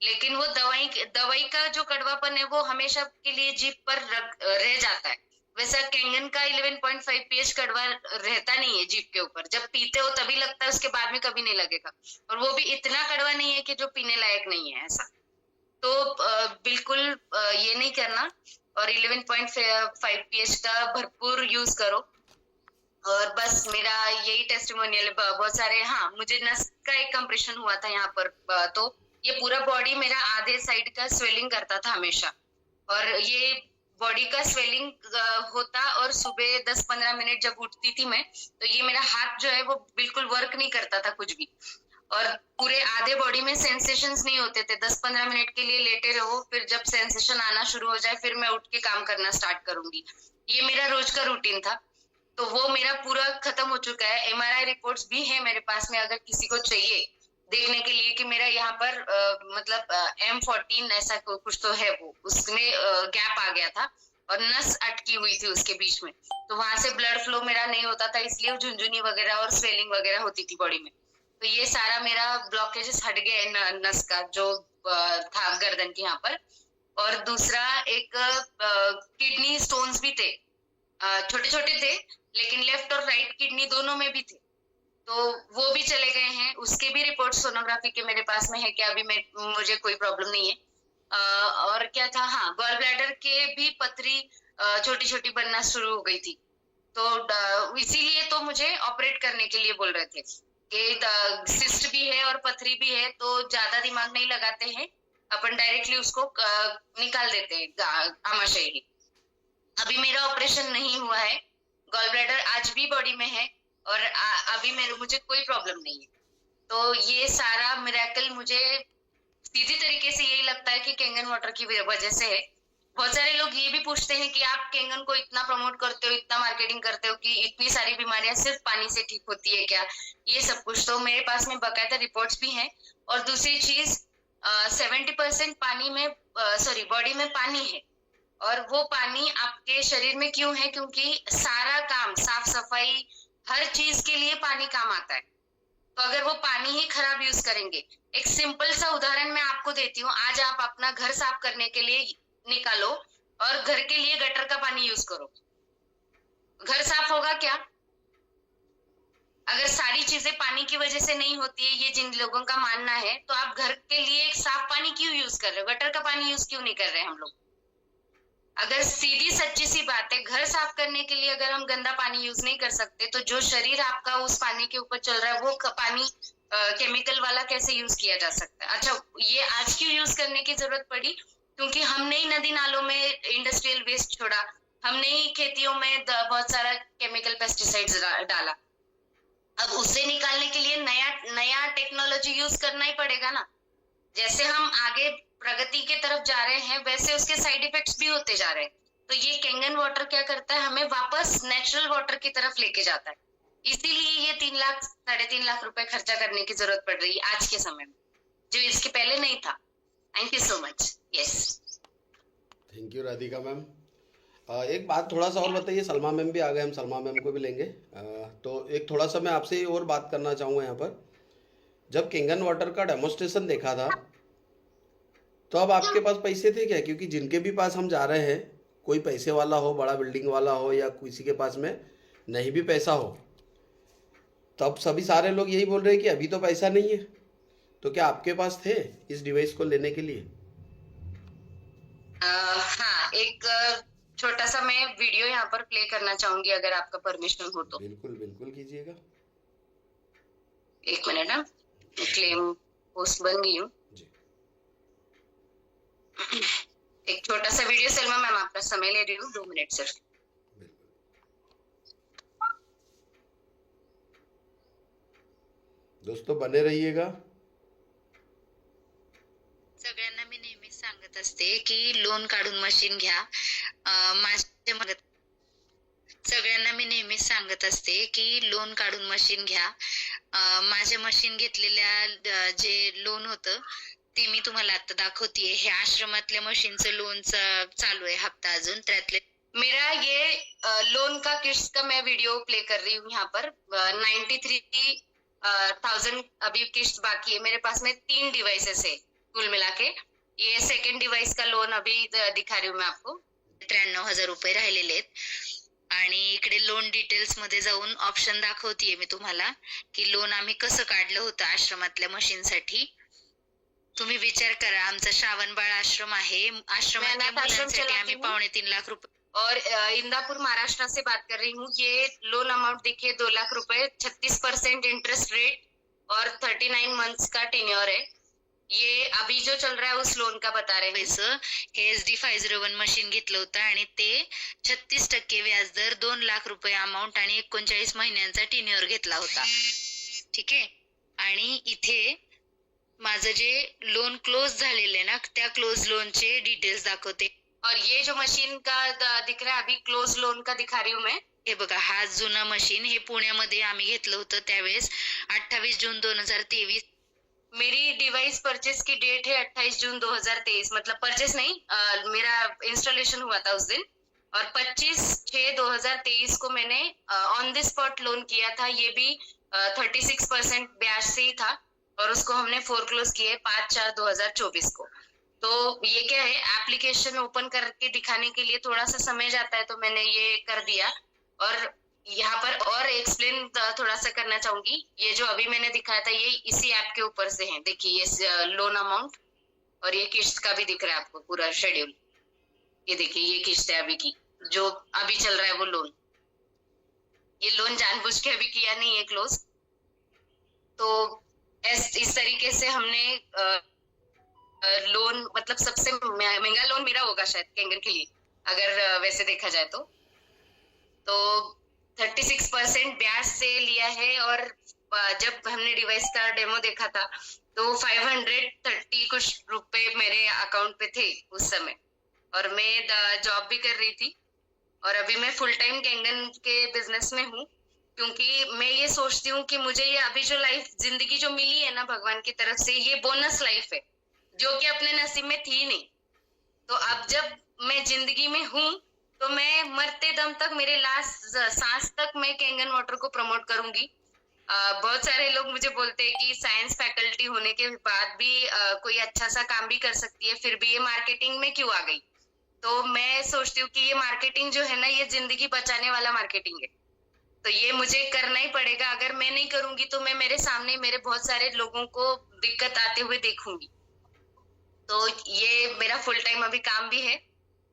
लेकिन वो दवाई का जो कड़वापन है वो हमेशा के लिए जीभ पर रह जाता है। वैसा कैंगन का 11.5 pH कड़वा रहता नहीं है जीभ के ऊपर, जब पीते हो तभी लगता है, उसके बाद में कभी नहीं लगेगा। और वो भी इतना कड़वा नहीं है कि जो पीने लायक नहीं है ऐसा। तो बिल्कुल ये नहीं करना, और 11.5 pH का भरपूर यूज करो। और बस मेरा यही टेस्टिमोनियल, बहुत सारे, हाँ मुझे नस का एक कंप्रेशन हुआ था यहाँ पर, तो ये पूरा बॉडी मेरा आधे साइड का स्वेलिंग करता था हमेशा, और ये बॉडी का स्वेलिंग होता, और सुबह 10-15 मिनट जब उठती थी मैं, तो ये मेरा हाथ जो है वो बिल्कुल वर्क नहीं करता था कुछ भी, और पूरे आधे बॉडी में सेंसेशंस नहीं होते थे। 10-15 मिनट के लिए लेटे रहो, फिर जब सेंसेशन आना शुरू हो जाए फिर मैं उठ के काम करना स्टार्ट करूंगी। ये मेरा रोज का रूटीन था, तो वो मेरा पूरा खत्म हो चुका है। MRI रिपोर्ट्स भी है मेरे पास में, अगर किसी को चाहिए देखने के लिए कि मेरा यहाँ पर मतलब M14 ऐसा कुछ तो है, वो उसमें गैप आ गया था और नस अटकी हुई थी उसके बीच में, तो वहां से ब्लड फ्लो मेरा नहीं होता था, इसलिए झुंझुनी वगैरह और स्वेलिंग वगैरह होती थी बॉडी में। तो ये सारा मेरा ब्लॉकेजेस हट गए नस का जो था गर्दन के यहाँ पर। और दूसरा एक किडनी स्टोन्स भी थे, छोटे छोटे थे, लेकिन लेफ्ट और राइट किडनी दोनों में भी थे, तो वो भी चले गए हैं। उसके भी रिपोर्ट सोनोग्राफी के मेरे पास में है कि अभी मुझे कोई प्रॉब्लम नहीं है। और क्या था, हाँ गॉल ब्लैडर के भी पथरी छोटी छोटी बनना शुरू हो गई थी, तो इसीलिए तो मुझे ऑपरेट करने के लिए बोल रहे थे कि सिस्ट भी है और पथरी भी है, तो ज्यादा दिमाग नहीं लगाते हैं अपन, डायरेक्टली उसको निकाल देते हैं आमाशय ही। अभी मेरा ऑपरेशन नहीं हुआ है, गॉल ब्लैडर आज भी बॉडी में है, और अभी मुझे कोई प्रॉब्लम नहीं है। तो ये सारा मिरेकल मुझे सीधी तरीके से यही लगता है कि कैंगन वाटर की वजह से है। बहुत सारे लोग ये भी पूछते हैं कि आप कैंगन को इतना प्रमोट करते हो, इतना मार्केटिंग करते हो, कि इतनी सारी बीमारियां सिर्फ पानी से ठीक होती है क्या, ये सब कुछ। तो मेरे पास में बकायदा रिपोर्ट्स भी हैं। और दूसरी चीज, 70% पानी में, सॉरी बॉडी में पानी है, और वो पानी आपके शरीर में क्यों है, क्योंकि सारा काम, साफ सफाई, हर चीज के लिए पानी काम आता है। तो अगर वो पानी ही खराब यूज करेंगे, एक सिंपल सा उदाहरण मैं आपको देती हूँ। आज आप अपना घर साफ करने के लिए निकालो और घर के लिए गटर का पानी यूज करो, घर साफ होगा क्या? अगर सारी चीजें पानी की वजह से नहीं होती है, ये जिन लोगों का मानना है, तो आप घर के लिए एक साफ पानी क्यों यूज कर रहे हो, गटर का पानी यूज क्यों नहीं कर रहे हम लोग? अगर सीधी सच्ची सी बात है, घर साफ करने के लिए अगर हम गंदा पानी यूज नहीं कर सकते, तो जो शरीर आपका उस पानी के ऊपर चल रहा है, वो पानी केमिकल वाला कैसे यूज किया जा सकता है? अच्छा, ये आज क्यों यूज करने की जरूरत पड़ी? क्योंकि हमने ही नदी नालों में इंडस्ट्रियल वेस्ट छोड़ा, हमने ही खेतियों में बहुत सारा केमिकल पेस्टिसाइड्स डाला। अब उसे निकालने के लिए नया नया टेक्नोलॉजी यूज करना ही पड़ेगा ना। जैसे हम आगे प्रगति के तरफ जा रहे हैं, वैसे उसके साइड इफेक्ट्स भी होते जा रहे हैं। तो ये कैंगन वाटर क्या करता है, हमें वापस नेचुरल वाटर की तरफ लेके जाता है। इसीलिए ये 3 लाख 3.5 लाख रुपए खर्चा करने की जरूरत पड़ रही है आज के समय में, जो इसके पहले नहीं था। Thank you so much. Yes, thank you Radhika ma'am. एक बात थोड़ा सा और बताइए, सलमा मैम भी आ गए, हम सलमा मैम को भी लेंगे। तो एक थोड़ा सा मैं आपसे और बात करना चाहूँगा यहाँ पर। जब कैंगन वाटर का डेमोस्ट्रेशन देखा था, तो अब आपके पास पैसे थे क्या? क्योंकि जिनके भी पास हम जा रहे हैं, कोई पैसे वाला हो, बड़ा बिल्डिंग वाला हो, या किसी के पास में नहीं भी पैसा हो, तब सभी सारे लोग यही बोल रहे हैं कि अभी तो पैसा नहीं है। तो क्या आपके पास थे इस डिवाइस को लेने के लिए? हाँ, एक छोटा सा मैं वीडियो यहाँ पर प्ले करना चाहूंगी, अगर आपका परमिशन हो तो। बिल्कुल बिल्कुल कीजिएगा। 1 मिनट ना, क्लेम पोस्ट बन गई हूँ। जी। एक छोटा सा वीडियो, सलमा मैम आपका समय ले रही हूँ, 2 मिनट सिर्फ। दोस्तों बने रहिएगा। सगळ्यांना मी नेहमी असते की लोन काढून मशीन घ्या. माझ्या मदत सगळ्यांना मी नेहमीच सांगत असते की लोन काढून मशीन घ्या. माझ्या मशीन घेतलेल्या जे लोन होतं ते मी तुम्हाला आता दाखवतेय. हे आश्रमातल्या मशीनचं लोनचं चालू आहे हप्ता अजून. त्यातले मेरा ये लोन का किस्त का मैं वीडियो प्ले कर रही हूँ यहाँ पर. 93,000 अभी किस्त बाकी है. मेरे पास में 3 डिवाइसेस है कुल मिला के. ये सेकंड डिवाइस का लोन अभी दिखा रही हूँ मैं आपको. 93,000 रुपये राहिलेले आहेत. आणि इकडे लोन डिटेल्स मध्ये जाऊन ऑप्शन दाखवतेय मी तुम्हाला की लोन आम्ही कसं काढलं होतं आश्रमातल्या मशीनसाठी. तुम्ही विचार करा, आमचा श्रावणबाळ आश्रम आहे. आश्रमातल्या अनाथ आश्रम मुलांसाठी चलाती आम्ही हूँ. 3.5 लाख रुपये और इंदापुर महाराष्ट्र से बात कर रही हूँ. ये लोन अमाउंट देखिए 2 लाख रुपए, 36% इंटरेस्ट रेट और 39 मंथ्स का टेन्योर है. ये अभी जो चल रहा है उस लोन का बता रहे हैं. पैसे हे SD501 मशीन घेतलं होतं आणि ते 36% व्याजदर 2 लाख रुपये अमाऊंट आणि 39 महिन्यांचा टेन्युअर घेतला होता. ठीक आहे. आणि इथे माझं जे लोन क्लोज झालेलं आहे ना, त्या क्लोज लोनचे डिटेल्स दाखवते. और ये जो मशीन का दिख रहा है अभी क्लोज लोन का दिखा रही हूँ मैं. हे बघा, हा जुना मशीन हे पुण्यामध्ये आम्ही घेतलं होतं त्यावेळेस 28 जून 2023. मेरी डिवाइस परचेज की डेट है 28 जून 2023. मतलब परचेज नहीं, मेरा इंस्टॉलेशन हुआ था उस दिन. और 25/6/2023 को मैंने ऑन द स्पॉट लोन किया था. ये भी 36% ब्याज से ही था और उसको हमने फोरक्लोज किए 5/4/2024 को. तो ये क्या है, एप्लीकेशन ओपन करके दिखाने के लिए थोड़ा सा समय जाता है, तो मैंने ये कर दिया. और यहाँ पर और एक्सप्लेन थोड़ा सा करना चाहूंगी. ये जो अभी मैंने दिखाया था ये इसी ऐप के ऊपर से है. देखिए ये लोन अमाउंट और ये किस्त का भी दिख रहा है आपको पूरा शेड्यूल. ये देखिए ये किस्त है अभी की जो अभी चल रहा है वो लोन. ये लोन जानबूझ के अभी किया नहीं है क्लोज. तो इस तरीके से हमने लोन, मतलब सबसे महंगा लोन मेरा होगा शायद कैंगन के लिए, अगर वैसे देखा जाए तो 36% ब्याज से लिया है. और जब हमने डिवाइस का डेमो देखा था तो 530 कुछ रुपए मेरे अकाउंट पे थे उस समय. और मैं जॉब भी कर रही थी और अभी मैं फुल टाइम कैंगन के बिजनेस में हूँ. क्योंकि मैं ये सोचती हूँ कि मुझे ये अभी जो लाइफ जिंदगी जो मिली है ना भगवान की तरफ से, ये बोनस लाइफ है जो कि अपने नसीब में थी नहीं. तो अब जब मैं जिंदगी में हूँ तो मैं मरते दम तक, मेरे लास्ट सांस तक मैं कैंगन वाटर को प्रमोट करूंगी. बहुत सारे लोग मुझे बोलते हैं कि साइंस फैकल्टी होने के बाद भी कोई अच्छा सा काम भी कर सकती है, फिर भी ये मार्केटिंग में क्यों आ गई. तो मैं सोचती हूँ कि ये मार्केटिंग जो है ना, ये जिंदगी बचाने वाला मार्केटिंग है. तो ये मुझे करना ही पड़ेगा. अगर मैं नहीं करूंगी तो मैं मेरे सामने मेरे बहुत सारे लोगों को दिक्कत आते हुए देखूंगी. तो ये मेरा फुल टाइम अभी काम भी है.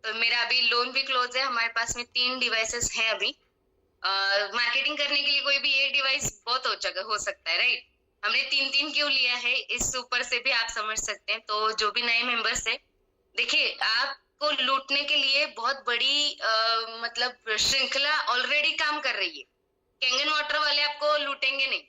तो मेरा अभी लोन भी क्लोज है. हमारे पास में 3 डिवाइसेस हैं अभी. मार्केटिंग करने के लिए कोई भी एक डिवाइस बहुत हो सकता है, राइट. हमने 3 क्यों लिया है, इस ऊपर से भी आप समझ सकते हैं. तो जो भी नए मेंबर्स है, देखिए आपको लूटने के लिए बहुत बड़ी मतलब श्रृंखला ऑलरेडी काम कर रही है. कैंगन वाटर वाले आपको लूटेंगे नहीं.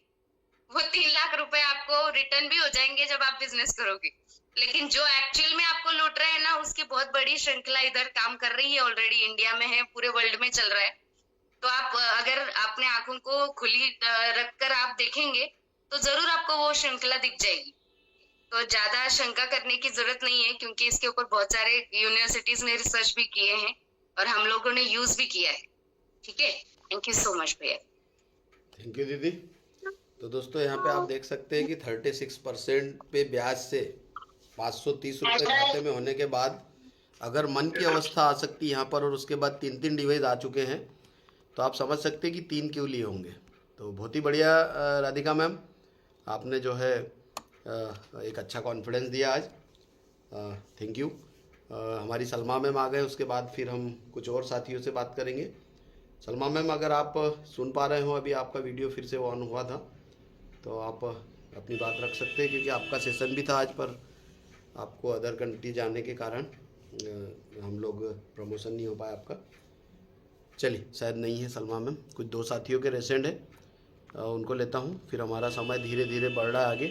वो 3 लाख रुपए आपको रिटर्न भी हो जाएंगे जब आप बिजनेस करोगे. लेकिन जो एक्चुअल में आपको लूट रहे हैं ना, उसकी बहुत बड़ी श्रृंखला इधर काम कर रही है ऑलरेडी. इंडिया में है, पूरे वर्ल्ड में चल रहा है. तो आप अगर अपने आंखों को खुली रखकर आप देखेंगे तो जरूर आपको वो श्रृंखला दिख जाएगी. तो ज्यादा शंका करने की जरूरत नहीं है, क्योंकि इसके ऊपर बहुत सारे यूनिवर्सिटीज ने रिसर्च भी किए हैं और हम लोगों ने यूज भी किया है. ठीक है, थैंक यू सो मच भैया. थैंक यू दीदी. तो दोस्तों यहाँ पे आप देख सकते हैं कि 36% पे ब्याज से 530 रुपये खाते में होने के बाद अगर मन की अवस्था आ सकती है यहाँ पर, और उसके बाद 3 डिवाइस आ चुके हैं, तो आप समझ सकते हैं कि 3 क्यों लिए होंगे. तो बहुत ही बढ़िया राधिका मैम, आपने जो है एक अच्छा कॉन्फिडेंस दिया आज. Thank you. हमारी सलमा मैम आ गए, उसके बाद फिर हम कुछ और साथियों से बात करेंगे. सलमा मैम, अगर आप सुन पा रहे हो, अभी आपका वीडियो फिर से ऑन हुआ था, तो आप अपनी बात रख सकते हैं, क्योंकि आपका सेशन भी था आज, पर आपको अदर कंट्री जाने के कारण हम लोग प्रमोशन नहीं हो पाया आपका. चलिए, शायद नहीं है सलमा मैम, कुछ 2 साथियों के रेसेंड है, उनको लेता हूँ. फिर हमारा समय धीरे धीरे बढ़ रहा है आगे.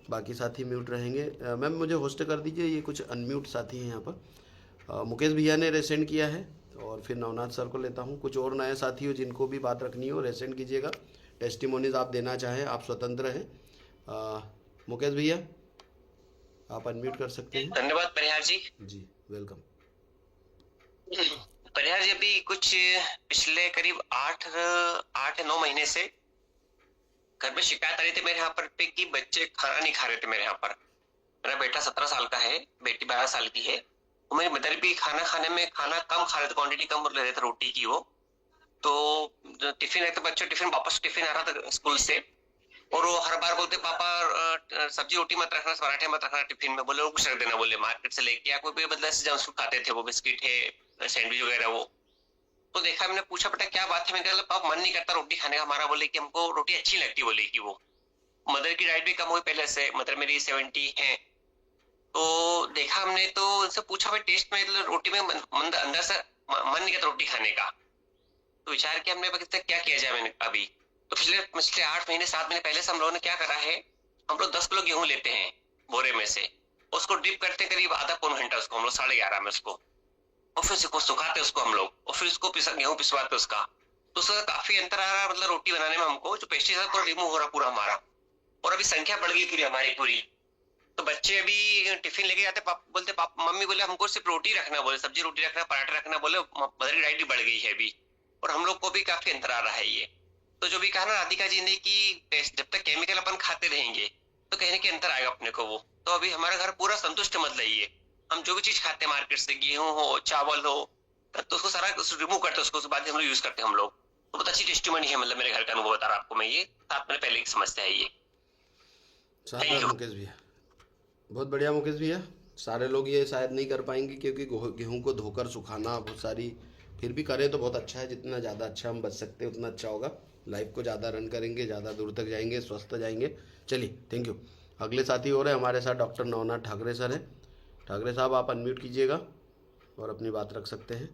बाकी साथी म्यूट रहेंगे। मैम मुझे होस्ट कर दीजिए, ये कुछ अनम्यूट साथी हैं यहाँ पर। मुकेश भैया ने रेसेंड किया है और फिर नवनाथ सर को लेता हूँ। कुछ और नए साथी हो जिनको भी बात रखनी हो रेसेंड कीजिएगा। टेस्टिमोनीज आप देना चाहें आप स्वतंत्र हैं। मुकेश भैया आप अनम्यूट कर सकते हैं। धन्यवाद परिहार जी। जी वेलकम। परिहार जी, अभी कुछ पिछले करीब 8-9 महीने से घर में शिकायत आ रही थी मेरे यहाँ पर पे कि बच्चे खाना नहीं खा रहे थे मेरे यहाँ पर। मेरा बेटा 17 साल का है, बेटी 12 साल की है। तो मेरी मदर भी खाना खाने में खाना कम खा रहे थे, क्वांटिटी कम ले रहे थे रोटी की। वो तो टिफिन है तो बच्चों टिफिन वापस टिफिन आ रहा था स्कूल से, और वो हर बार बोलते पापा सब्जी रोटी मत रखना, पराठे मत रखना टिफिन में, बोले वो कुछ रख देना, बोले मार्केट से लेके या कोई भी बदला से जंक फूड खाते थे वो, बिस्किट है सैंडविच वगैरह वो। तो देखा मैंने, पूछा बेटा क्या बात है, मैंने कहा पापा मन नहीं करता रोटी खाने का हमारा। बोले कि हमको रोटी अच्छी लगती, बोले कि वो मदर की डाइट भी कम हुई पहले से, मदर मेरी 70 है। तो देखा हमने, तो उनसे पूछा भाई टेस्ट में रोटी में अंदर से मन नहीं करता रोटी खाने का। तो विचार किया हमने क्या किया जाए। मैंने अभी तो पिछले 8 महीने 7 महीने पहले से हम लोगों ने क्या करा है, हम लोग 10 किलो गेहूं लेते हैं बोरे में से, उसको डिप करते करीब आधा पौन घंटा, उसको हम लोग 11:30 में उसको, और फिर उसको सुखाते उसको हम लोग, और फिर उसको गेहूं पिसवाते उसका। तो उसका काफी अंतर आ रहा, मतलब रोटी बनाने में हमको जो पेस्टिसाइड पूरा रिमूव हो रहा पूरा हमारा, और अभी संख्या बढ़ गई पूरी हमारी पूरी। तो बच्चे अभी टिफिन लेके जाते, बोलते मम्मी बोले हमको सिर्फ रोटी रखना, बोले सब्जी रोटी रखना, पराठा रखना, बोले मदर की डाइट भी बढ़ गई है अभी, और हम लोग को भी काफी अंतर आ रहा है ये। तो जो भी कहा ना राधिका जी ने कि जब तक केमिकल अपन खाते रहेंगे तो कहने के अंतर आएगा अपने को वो। तो अभी हमारा घर पूरा संतुष्ट मत लाइए, हम जो भी चीज खाते हैं मार्केट से, गेहूं हो चावल हो, तो उसको सारा रिमूव करते हैं, उसको बाद में हम लोग यूज करते हैं हम लोग। तो बहुत अच्छी टेस्टिमोनी है, मतलब मेरे घर का अनुभव बता रहा आपको मैं, ये 7 महीने पहले की समस्या है ये। मुकेश भैया बहुत बढ़िया। मुकेश भैया सारे लोग ये शायद नहीं कर पाएंगे क्योंकि गेहूं को धोकर सुखाना बहुत सारी, फिर भी करें तो बहुत अच्छा है। जितना ज़्यादा अच्छा हम बच सकते हैं उतना अच्छा होगा। लाइफ को ज़्यादा रन करेंगे, ज़्यादा दूर तक जाएंगे, स्वस्थ जाएंगे। चलिए थैंक यू। अगले साथी हो रहे हैं हमारे साथ डॉक्टर नवनाथ ठाकरे सर हैं। ठाकरे साहब आप अनम्यूट कीजिएगा और अपनी बात रख सकते हैं।